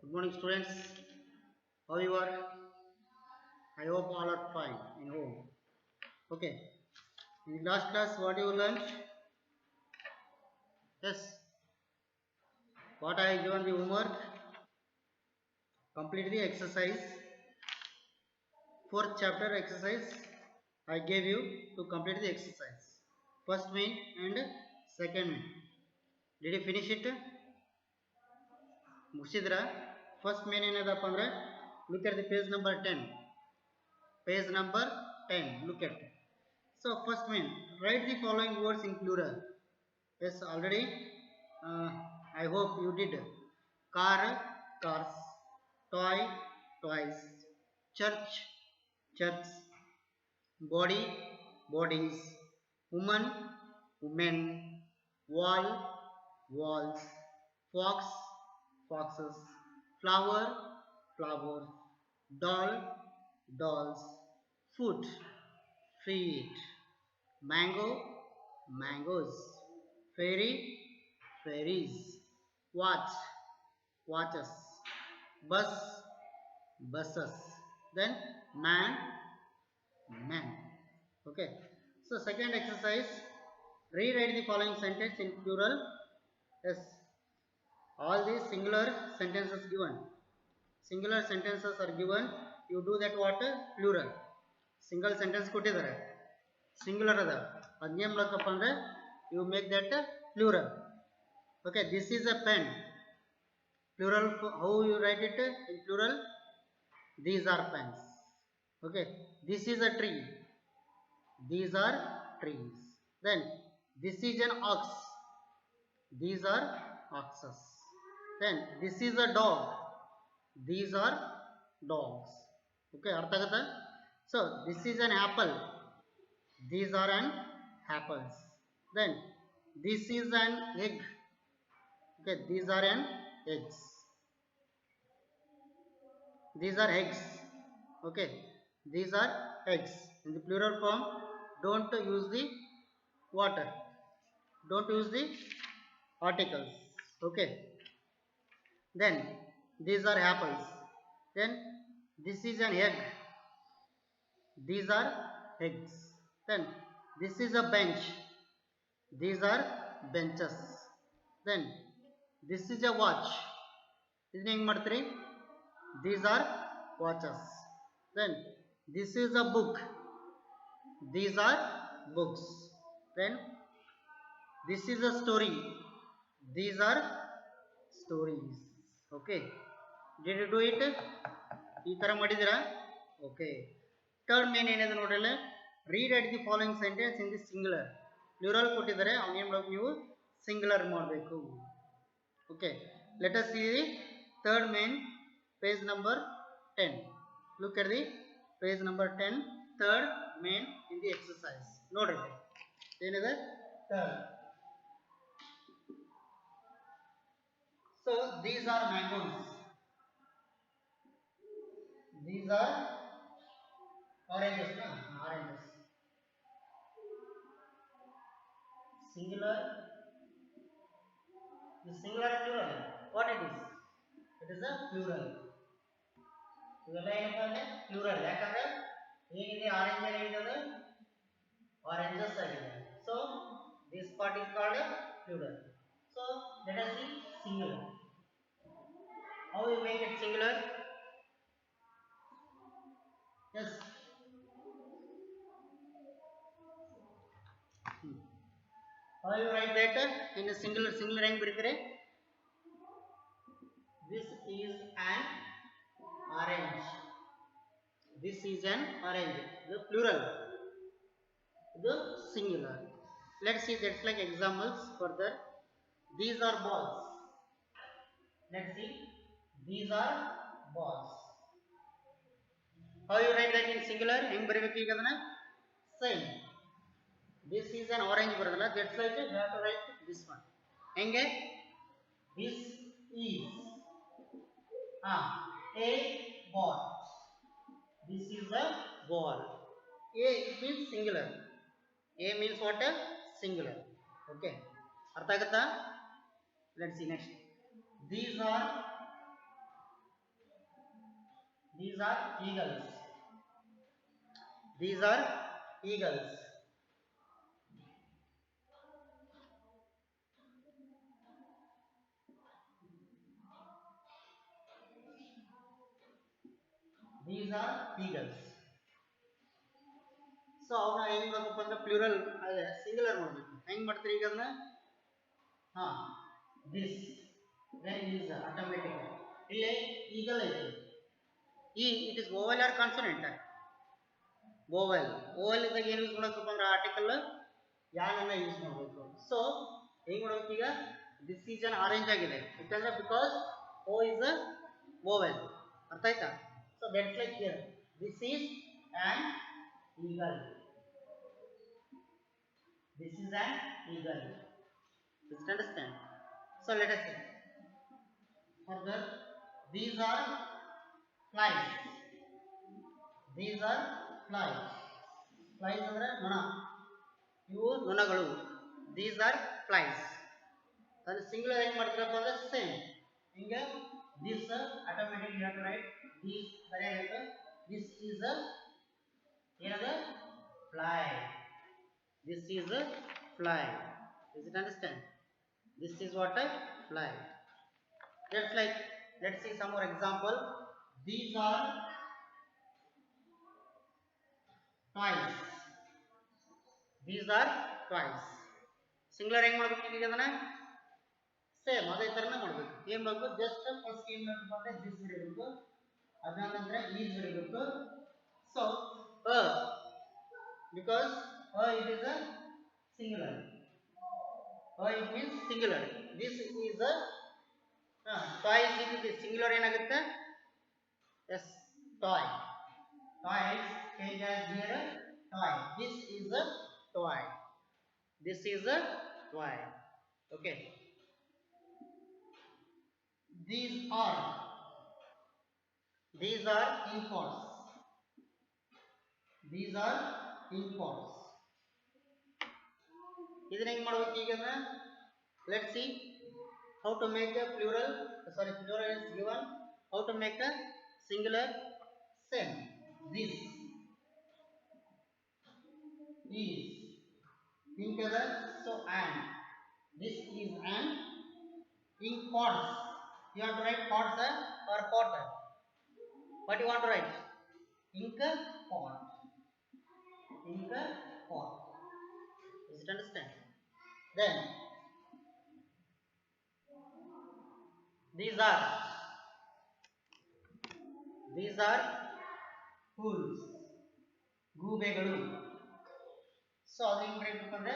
Good morning, students. How you are? I hope all are fine in home. Okay. In the last class, what you learned? Yes. What I given the homework? Complete the exercise. Fourth chapter exercise. I gave you to complete the exercise. First main and second main. Did you finish it? ಮುಗಿಸಿದ್ರ first main ಏನದಪ್ಪ ಅಂದ್ರೆ look at the page number 10. Page number 10. Look at. So first main, write the following words in plural. Yes, already I hope you did. Car, cars. Toy, toys. Church, church. Body, bodies. Woman, women. Wall, walls. Fox, foxes. Flower, flowers. Doll, dolls. Food, feet. Mango, mangoes. Fairy, fairies. Watch, watches. Bus, buses. Then man, man. Okay. So second exercise, rewrite the following sentence in plural. Yes, all these singular sentences given. Singular sentences are given. You do that what? Plural. Single sentence ಕೊಟ್ಟಿದ್ದಾರೆ singular ಅದ ಅದೇನ್ ಮಾಡಕಪ್ಪ ಅಂದ್ರೆ you make that plural. Okay, this is a pen. Plural, how you write it in plural? These are pens. Okay, this is a tree. These are trees. Then this is an ox. These are oxes. Then this is a dog. These are dogs. Okay, ಅರ್ಥ ಆಗತ್ತಾ? So this is an apple. These are an apples. Then this is an egg. Okay, these are an eggs. These are eggs. Okay, these are eggs. In the plural form, don't use the water. Don't use the articles. Okay. Then these are apples. Then this is an egg. These are eggs. Then this is a bench. These are benches. Then this is a watch. ಇದನ್ನ ಹೆಂಗ್ ಮಾಡ್ತೀರಿ? These are watches. Then this is a book. These are books. Then this is a story. These are stories. Okay, did you do it? ಈ ತರ ಮಾಡಿದಿರಾ? Okay. Third main ಏನಿದೆ ನೋಡ್ರಲ್ಲ, rewrite the following sentence in the singular. Plural ಕೊಟ್ಟಿದ್ದಾರೆ, ಅವನು ಏನು ಮಾಡಬೇಕು ನೀವು singular ಮಾಡಬೇಕು. Okay, let us see the third main, page number 10. Look at the page number 10, third main in the exercise. ನೋಡ್ರಿ ಏನಿದೆ third. So these are mangoes. These are oranges, no? Oranges. Singular. Is singular or plural? What it is? It is a plural. ಇವೆಲ್ಲ ಏನಪ್ಪ ಅಂದ್ರೆ plural. ಯಾಕಂದ್ರೆ ಏನಿದೆ orange ಏನಿದೆ oranges ಆಗಿದೆ. So this part is called plural. So let us see singular. How you make it singular? Yes. How you write that in a singular? Singular ಹೆಂಗ್ ಬರೀತಾರೆ? This is an orange. This is an orange. The plural. The singular. Let's see. That's like examples further. These are balls. Let's see. These are balls. How you write that in singular? ಹೆಂಗ್ ಬರೀಬೇಕು ಈಗ ಅದನ್ನ? Same. This is an orange ಬರೋದಲ್ಲ, that's like you have to write this one. ಹೆಂಗೆ? This is a ball. This is a ball. A means singular. A means what? Singular. Okay. ಅರ್ಥ ಆಗುತ್ತಾ? Let's see next. These are These are eagles. These are eagles. These are eagles. So ಅವನ್ನ ಹೆಂಗ್ ಮಾಡಬೇಕು ಅಂದ್ರೆ plural ಅದೇ singular ಮಾಡಬೇಕು. ಹೆಂಗ್ ಮಾಡ್ತೀರಿ ಈಗ ಅದನ್ನ? ಹಾ, this then is automatic. ಇಲ್ಲಿ eagle ಐತೆ. it is vowel or consonant? vowel. vowel ಇದ್ದಾಗ ಏನು ಯೂಸ್ ಮಾಡಬೇಕಪ್ಪ ಅಂದ್ರೆ ಆರ್ಟಿಕಲ್ ಯಾನ್ ಅನ್ನ ಯೂಸ್ ಮಾಡಬೇಕು. ಸೊ ಹೆಂಗ್ ಮಾಡಬೇಕು ಈಗ? this is an orange ಆಗಿದೆ ಯಾಕಂದ್ರೆ because o is a vowel. ಅರ್ಥ ಆಯ್ತಾ? so that's like here this is an eagle. This is an eagle. Does it understand? So let us see. Further, these are flies. These are flies. Flies ಅಂದ್ರೆ ನೊಣ. ಇವು ನೊಣಗಳು. These are flies. ಅದು singular ಹೆಂಗ್ ಮಾಡ್ತೀರಪ್ಪ ಅಂದ್ರೆ same. ಹಿಂಗೆ this automatically you have to write these ಬರೆಯಬೇಕು. This is a ಏನದು? fly. This is a fly. Does it understand? This is what a fly. Just like, let's see some more example. These are toys. These are toys. Singular ಹೆಂಗ್ ಮಾಡಬೇಕು ಈಗ ಅದನ್ನ? Same ಅದೇ ತರನೇ ಮಾಡಬೇಕು. ಏನು ಮಾಡಬೇಕು? ಜಸ್ಟ್ ಫಸ್ಟ್ ಏನು ಮಾಡಬೇಕು ಅಂದ್ರೆ this ಬರೀಬೇಕು. ಅದಾದ ನಂತರ is ಬರೀಬೇಕು. So because it is a singular. It means singular. This is a toy is singular ಏನಾಗುತ್ತೆ? Yes, toy. Toys change as here toy. This is a toy. This is a toy. Okay. These are ink pots. These are ink pots. ಇದನ್ನ ಹೆಂಗ್ ಮಾಡಬೇಕು ಈಗ? let's see how to make a plural is given. How to make a singular? same. This is ink color, so and this is an ink pots. You have to write pots or pot. What you want to write? Ink pot. Ink pot. Does it understand? Then these are fools. ಗೂಬೆಗಳು. So ಅದು ಹೆಂಗ್ ಬರೀಬೇಕು ಅಂದ್ರೆ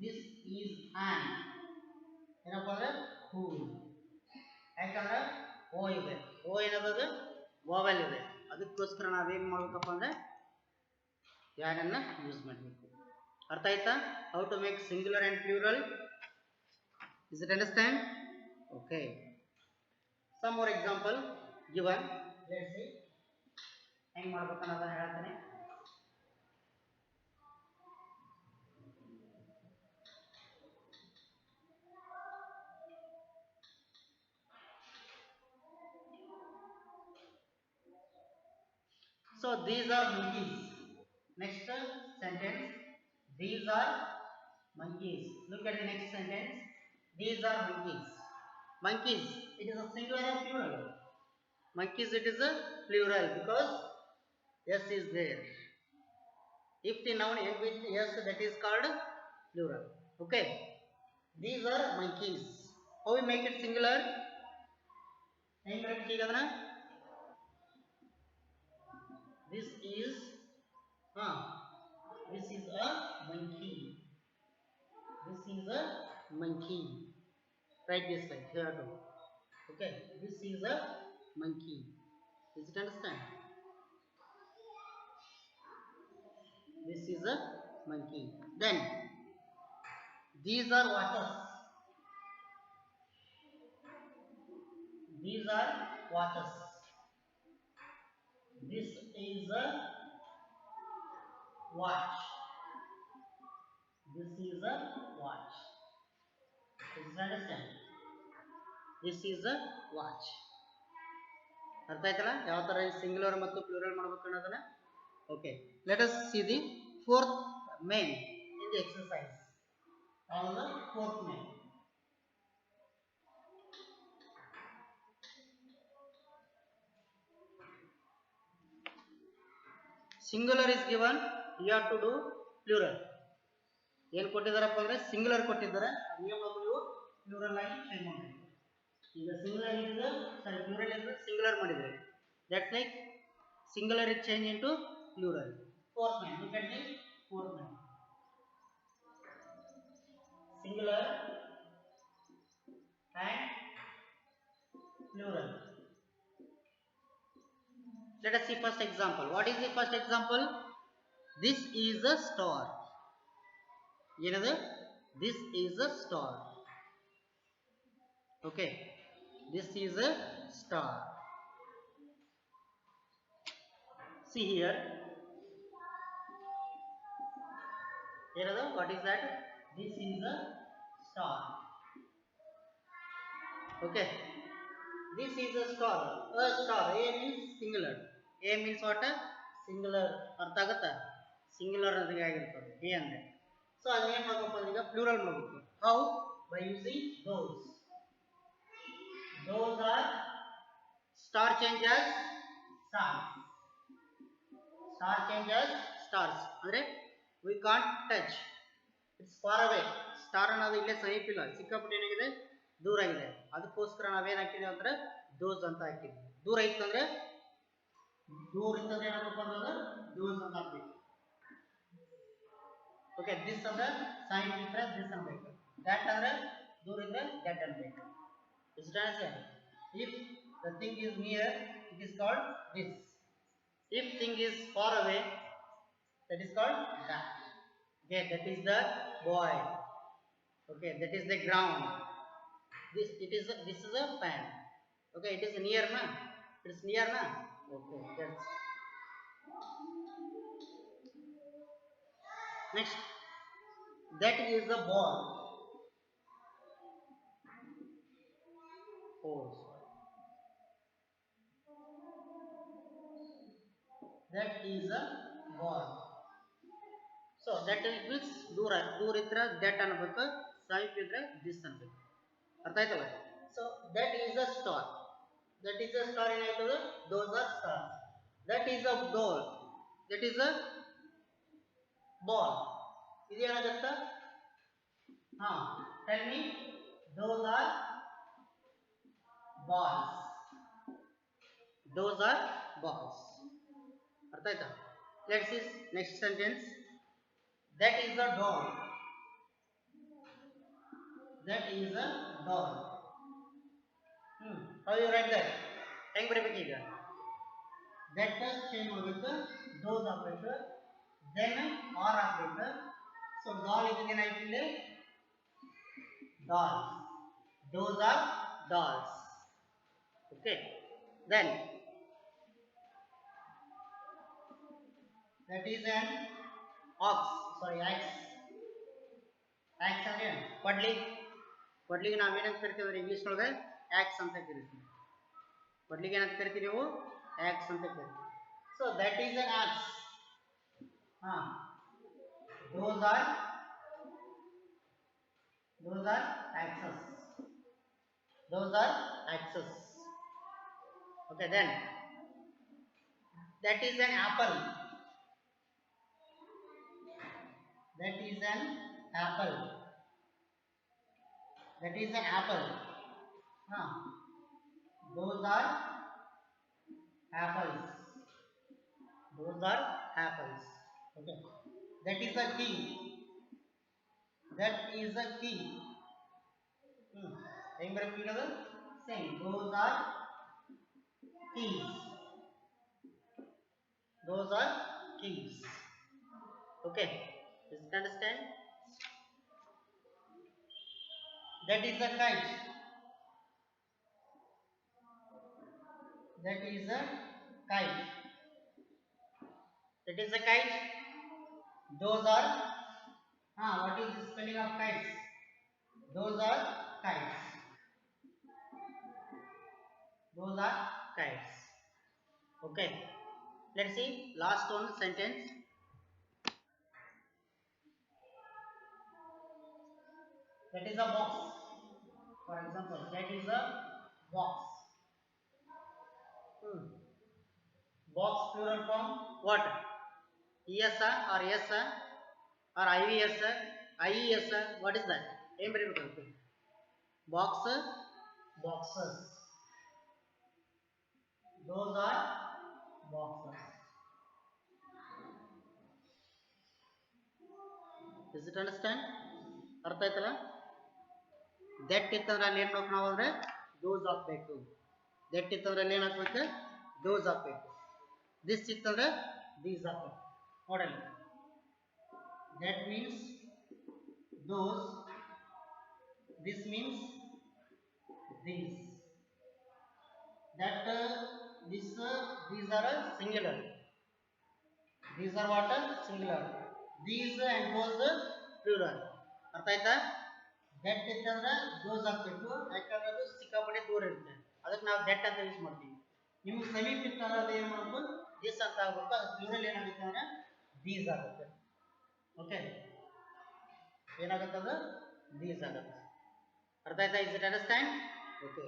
this is an ಏನಪ್ಪ ಅಂದ್ರೆ pool. ಯಾಕಂದ್ರೆ ಓ ಇದೆ, ಓ ಏನದು? ವೋವೆಲ್ ಇದೆ. ಅದಕ್ಕೋಸ್ಕರ ನಾವೇನ್ ಮಾಡ್ಬೇಕಪ್ಪ ಅಂದ್ರೆ ಯಾರನ್ನ ಯೂಸ್ ಮಾಡಬೇಕು. ಅರ್ಥ ಆಯ್ತಾ? How to make singular and plural. Is it understand? Okay. Some more example given. Let's see ಹೆಂಗ್ ಮಾಡ್ಬೇಕು ಅನ್ನೋದನ್ನ ಹೇಳ್ತೇನೆ. So these are monkeys. Next sentence. These are monkeys. Look at the next sentence. These are monkeys. Monkeys. It is a singular or plural? Monkeys. It is a plural because s is there. If the noun ends with s, that is called plural. Okay. These are monkeys. How we make it singular? This is a monkey. This is a monkey. Write this like here too. Okay. This is a monkey. Does it understand? This is a monkey. Then these are watches. These are watches. This is a watch. This is a watch. Does it understand? This is a watch. ಅರ್ಥ ಆಯ್ತಲ್ಲ ಯಾವ ತರ singular ಮತ್ತು plural ಮಾಡಬೇಕು ಅನ್ನೋದನ್ನ. Okay, let us see the fourth main in the exercise. All the fourth main. Singular is given, you have to do plural. ಏನು ಕೊಟ್ಟಿದ್ದಾರಪ್ಪ ಅಂದ್ರೆ singular ಕೊಟ್ಟಿದ್ದಾರೆ, ನೀವು ಪ್ಲೂರಲ್ ಆಗಿ ಚೇಂಜ್ ಮಾಡಬೇಕು. ಈಗ ಸಿಂಗುಲರ್ ಇದ್ದು ಸಾರಿ ಪ್ಲೂರಲ್ ಇದ್ದು ಸಿಂಗುಲರ್ ಮಾಡಿದ್ರೆ, that's like singular is changed into plural. Fourth man, look at the fourth man. Singular and plural. Let us see first example. What is the first example? This is a star. ಏನದು? This is a star. Okay, this is a star. See here. ಏನದು? What is that? This is a star. Okay, this is a star. A star. A means singular. A means what? Singular. ಅರ್ಥ ಆಗುತ್ತಾ? Singular ಅದಕ್ಕೆ ಆಗಿರ್ತದೆ A ಅಂದ್ರೆ. So ಅದೇನು ಮಾಡಬೇಕು ಅಂದ್ರೆ ಈಗ ಪ್ಲೂರಲ್ ಮಾಡಬೇಕು. How? By using those. Those are star changes stars. Star changes stars. ಅಂದ್ರೆ we can't touch. It's far away. Star ಅನ್ನೋದು ಇಲ್ಲೇ ಸಮೀಪ ಇಲ್ಲ, ಸಿಕ್ಕಾಪಟ್ಟೆ ಏನಾಗಿದೆ, ದೂರ ಆಗಿದೆ. ಅದಕ್ಕೋಸ್ಕರ ನಾವೇನು ಹಾಕಿದ್ವಿ ಅಂದ್ರೆ ದೋಸ್ ಅಂತ ಹಾಕಿದ್ವಿ. ದೂರ ಇತ್ತಂದ್ರೆ ದೂರ ಇತ್ತಂದ್ರೆ ಏನಾಗಬೇಕು ಅಂದ್ರೆ ದೋಸ್ ಅಂತ ಹಾಕ್ಬೇಕು. ಓಕೆ, ದಿಸ್ ಅಂದ್ರೆ ಸೈನ್ ಇದ್ರೆ ದಿಸ್ ಅನ್ಬೇಕು, ದಟ್ ಅಂದ್ರೆ ದೂರ ಇದ್ರೆ ದಟ್ ಅನ್ಬೇಕು. Is it answer? If the thing is near, it is called this. If thing is far away, that is called that. Okay, that is the boy. Okay, that is the ground. This is a fan. Okay, it is near na? It is near na? Okay, that's next. That is a ball. Oh, sorry. That is a ball. So that means ದೂರ ಇದ್ರೆ that ಅನ್ಬೇಕು, ಸಮೀಪ ಇದ್ರೆ this ಅನ್ಬೇಕು. ಅರ್ಥ ಆಯ್ತಲ್ಲ? So that is a star. That is a star ಏನಾಯ್ತದ? Those are stars. That is a ball. That is a ball. ಇದು ಏನಾಗುತ್ತ? ಹಾ, tell me. Those are balls. Those are balls. ಅರ್ಥ ಆಯ್ತಾ? Let's see next sentence. That is a doll. That is a doll. How you write that? ಹೆಂಗ್ ಬರೀಬೇಕು ಈಗ? that change ಮಾಡಬೇಕು, those ಆಗಬೇಕು, then or ಆಗಬೇಕು. ಸೊ doll ಇದಕ್ಕೆ ಏನಾಯ್ತು ಇಲ್ಲಿ? dolls. Those are dolls. Okay, then that is an ox. Sorry, axe. Axe ಅಂದ್ರೆ ಕೊಡ್ಲಿ. ಕೊಡ್ಲಿಗೆ ನಾವೇನಂತ ಕರಿತೀವಿ ಇಂಗ್ಲಿಷ್ ಒಳಗೆ? ಆಕ್ಸ್ ಅಂತ ಕರಿತೀವಿ. ಕೊಡ್ಲಿಗೆ ಏನಂತ ಕರಿತೀವಿ ನೀವು? ಆಕ್ಸ್ ಅಂತ ಕರಿತೀವಿ. So that is an ox. ಹಾ, those are axes. Those are axes. Okay, then that is an apple. That is an apple. That is an apple. Those are apples. Those are apples. Okay. That is a key. That is a key. Same. Those are keys. Those are keys. Okay. Does it understand? That is a kite. That is a kite. That is a kite. Those are what is the spelling of kites? Those are kites. Those are kites. Okay, let's see last one sentence. That is a box. For example, that is a box. Hmm. Box plural form what? ES or S or IVS, IES. What is that? Em ಬರೀಬೇಕು. Box, boxes. Those are boxes. Is it understand? ಅರ್ಥ ಆಯ್ತಲ್ಲ? That ಇತ್ತಂದ್ರೆ ಅಲ್ಲಿ ಏನು ನಾವು ಅಂದ್ರೆ those ಹಾಕಬೇಕು. That ಇತ್ತಂದ್ರೆ ಅಲ್ಲಿ ಏನು ಹಾಕಬೇಕು? Those ಹಾಕಬೇಕು. This ಇತ್ತಂದ್ರೆ these ಹಾಕಬೇಕು. ನೋಡಲ್ಲ. That means those. This means these. That these are singular. These are what? Singular. These and those plural. ಅರ್ಥ ಆಯ್ತಾ? That ಇತ್ತಂದ್ರೆ those ಹಾಕಬೇಕು. ಯಾಕಂದ್ರೆ ಅದು ಸಿಕ್ಕಾಪಟ್ಟೆ ದೂರ ಇರುತ್ತೆ. ಅದಕ್ಕೆ ನಾವು that ಅಂತ ಯೂಸ್ ಮಾಡ್ತೀವಿ. ನಿಮಗೆ ಸಮೀಪ ಇತ್ತಂದ್ರೆ ಅದು ಏನು ಮಾಡಬೇಕು? this ಅಂತ ಆಗಬೇಕು. ಅದು ಪ್ಲೂರಲ್ ಏನಾಗುತ್ತೆ ಅಂದ್ರೆ these ಆಗುತ್ತೆ. ಓಕೆ, ಏನಾಗುತ್ತೆ ಅದು these ಆಗುತ್ತೆ. ಅರ್ಥ ಆಯ್ತಾ? Is it understand? ಓಕೆ,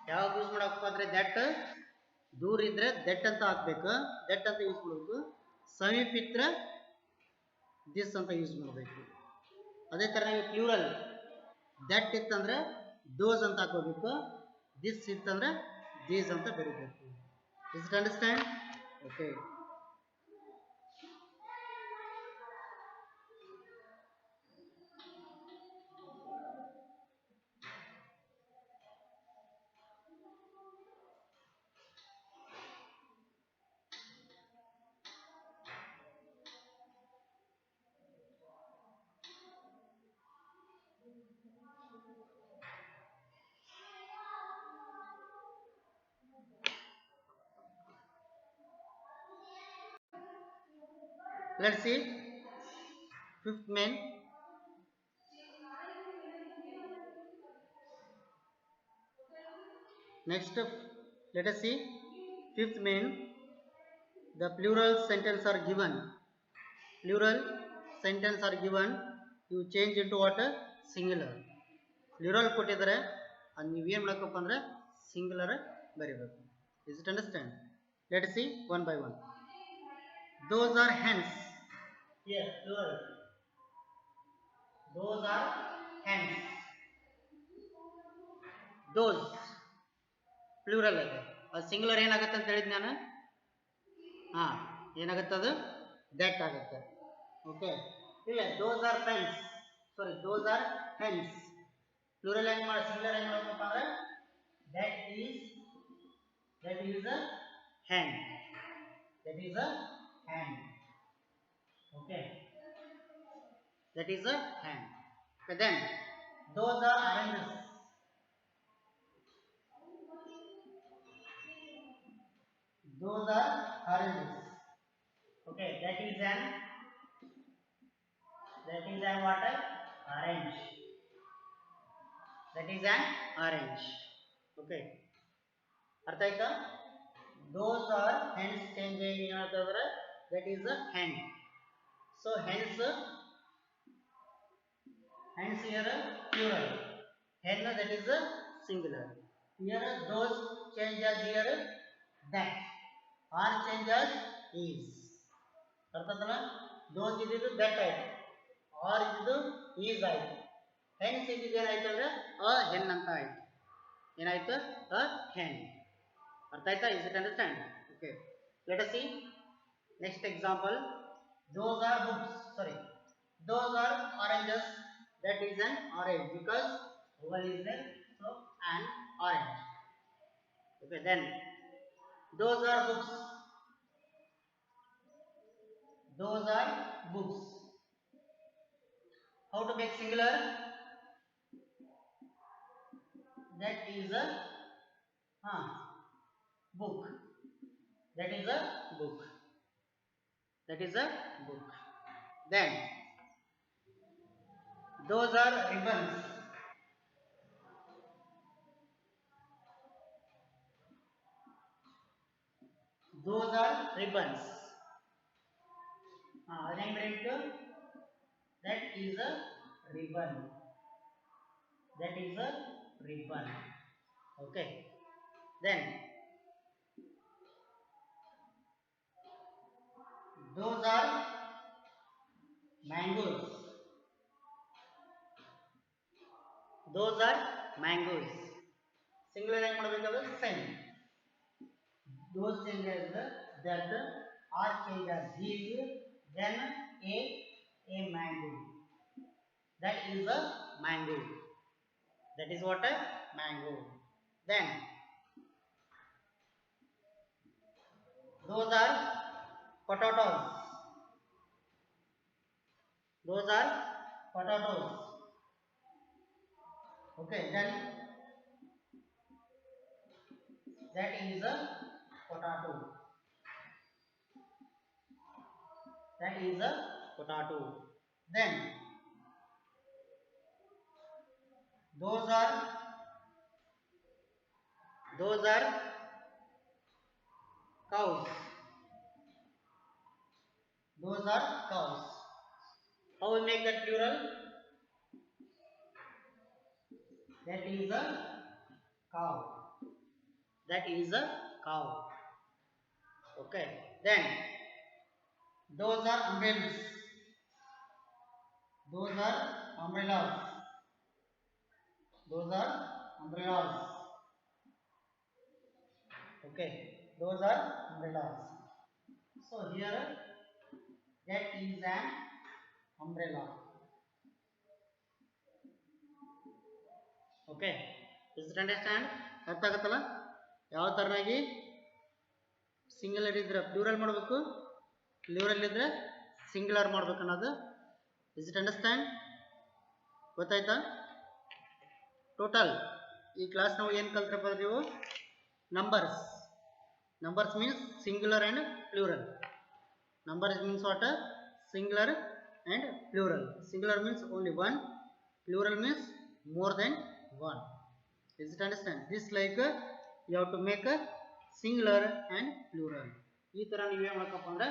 ಯಾವಾಗ ಯೂಸ್ ಮಾಡಬೇಕು ಅಂದ್ರೆ ದಟ್ ದೂರ ಇದ್ರೆ ದಟ್ ಅಂತ ಹಾಕ್ಬೇಕು. ದಟ್ ಅಂತ ಯೂಸ್ ಮಾಡಬೇಕು. ಸಮೀಪ ಇದ್ರೆ ದಿಸ್ ಅಂತ ಯೂಸ್ ಮಾಡಬೇಕು. ಅದೇ ತರ ನೀವು ಪ್ಲೂರಲ್ ದಟ್ ಇತ್ತಂದ್ರೆ ದೋಸ್ ಅಂತ ಹಾಕೋಬೇಕು. ದಿಸ್ ಇತ್ತಂದ್ರೆ ದೀಸ್ ಅಂತ ಬರೀಬೇಕು. Is it understand? Okay, let's see fifth main. Next, let us see fifth main. The plural sentence are given. Plural sentence are given. You change into what? Singular. Plural ಕೊಟ್ಟಿದ್ದಾರೆ, ಅದು ನೀವು ಏನು ಮಾಡಬೇಕಪ್ಪ ಅಂದ್ರೆ singular ಬರೀಬೇಕು. Is it understand? Let us see one by one. Those are hens. Here plural. Those are hens. Those plural ಇದೆ. ಅದು singular ಏನಾಗುತ್ತೆ ಅಂತ ಹೇಳಿದ್ ನಾನು. ಹಾಂ, ಏನಾಗುತ್ತೆ ಅದು ದಟ್ ಆಗುತ್ತೆ. ಓಕೆ, ಇಲ್ಲ those are pens. Sorry, those are pens. Plural ಹೆಂಗೆ ಮಾಡಿ ಸಿಂಗುಲರ್ ಹೆಂಗೆ ಮಾಡಬೇಕಪ್ಪ ಅಂದ್ರೆ that is a hand. That is a hand. Okay, that is a hand. Then those are oranges. Those are oranges. Okay, that is an what? Orange. That is an orange. Okay, ಅರ್ಥ ಆಯ್ತಾ? Those are hens change ಏನಾಗ್ತದ್ರೆ that is a hen. So hence here plural. Hen that is a singular. Here those change as here that. Are change as is. ಅರ್ಥದಲ್ಲ? Those ಇದ್ದಿದ್ದು that ಆಯ್ತು, R ಇದ್ದಿದ್ದು is ಆಯ್ತು, hence ಇದ್ದಿದ್ದು ಏನಾಯ್ತು ಅಂದ್ರೆ ಅ ಹೆನ್ ಅಂತ ಆಯ್ತು. ಏನಾಯ್ತು? ಅ ಹೆನ್. ಅರ್ಥ ಆಯ್ತಾ? Is it understand? Okay, let us see next example. Those are books. Sorry, those are oranges. That is an orange because vowel is there, so an orange. Okay, then those are books. Those are books. How to make singular? That is a book. That is a book. That is a book. Then those are ribbons. those are ribbons. Remember, that is a ribbon. That is a ribbon. Okay. Then those are mangoes. Those are mangoes. Singular name ಮಾಡಬೇಕಾದ್ರೆ same. Those changes that are changed as these, then a mango. That is a mango. That is what a mango. Then those are potatoes. Those are potatoes. Okay, then that is a potato. That is a potato. Then those are cows. Those are cows. How we make that plural? That is a cow. That is a cow. Okay. Then those are umbrellas. Those are umbrellas. Those are umbrellas. Okay. Those are umbrellas. So here that is an umbrella. Okay. Is it understand? ಅರ್ಥ ಆಗತ್ತಲ್ಲ ಯಾವ ತರನಾಗಿ singular ಇದ್ರೆ plural ಮಾಡಬೇಕು, plural ಇದ್ರೆ singular ಮಾಡಬೇಕು ಅನ್ನೋದು. Is it understand? ಗೊತ್ತಾಯ್ತಾ? ಟೋಟಲ್ ಈ ಕ್ಲಾಸ್ ನಾವು ಏನು ಕಲ್ತ್ರಪ್ಪ ನೀವು? Numbers. Numbers means singular and plural. Numbers means what? Singular and plural. Singular means only one. Plural means more than one. Is it understand? This like you have to make a singular and plural. ಈ ತರ ನೀವು ಏನು ಮಾಡಬೇಕಪ್ಪ ಅಂದ್ರೆ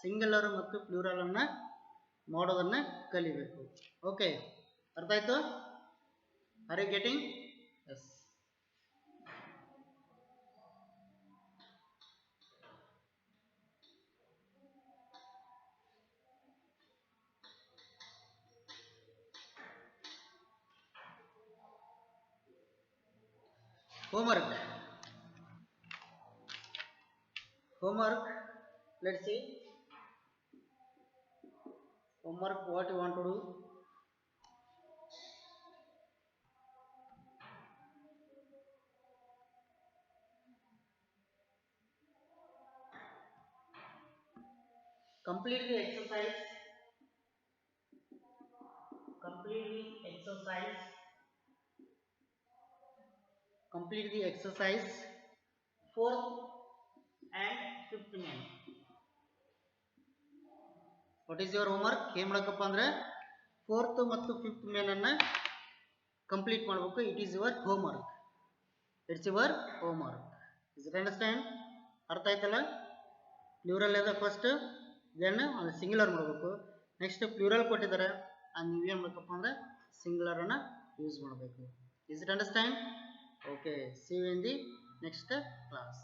singular ಮತ್ತು plural ಅನ್ನ ಮಾಡೋದನ್ನ ಕಲಿಬೇಕು. ಓಕೆ, ಅರ್ಥ ಆಯ್ತು? Are you getting? Yes. Homework. Let's see. Homework, what you want to do? Complete the exercise. Complete the exercise 4th and 5th main. What is your homework? ಏನು ಮಾಡಬೇಕಪ್ಪ ಅಂದ್ರೆ 4th ಮತ್ತು 5th main ಅನ್ನ complete ಮಾಡಬೇಕು. It is your homework. It's your homework. Is it understand? ಅರ್ಥ ಆಯ್ತಲ್ಲ? Plural ಇದೆ first, then ಅದು ಸಿಂಗುಲರ್ ಮಾಡಬೇಕು. ನೆಕ್ಸ್ಟ್ ಪ್ಲೂರಲ್ ಕೊಟ್ಟಿದ್ದಾರೆ, ಅದು ನೀವೇನು ಮಾಡಬೇಕಪ್ಪ ಅಂದ್ರೆ ಸಿಂಗುಲರ್ ಅನ್ನ ಯೂಸ್ ಮಾಡಬೇಕು. Is it understand? Okay, see you in the next class.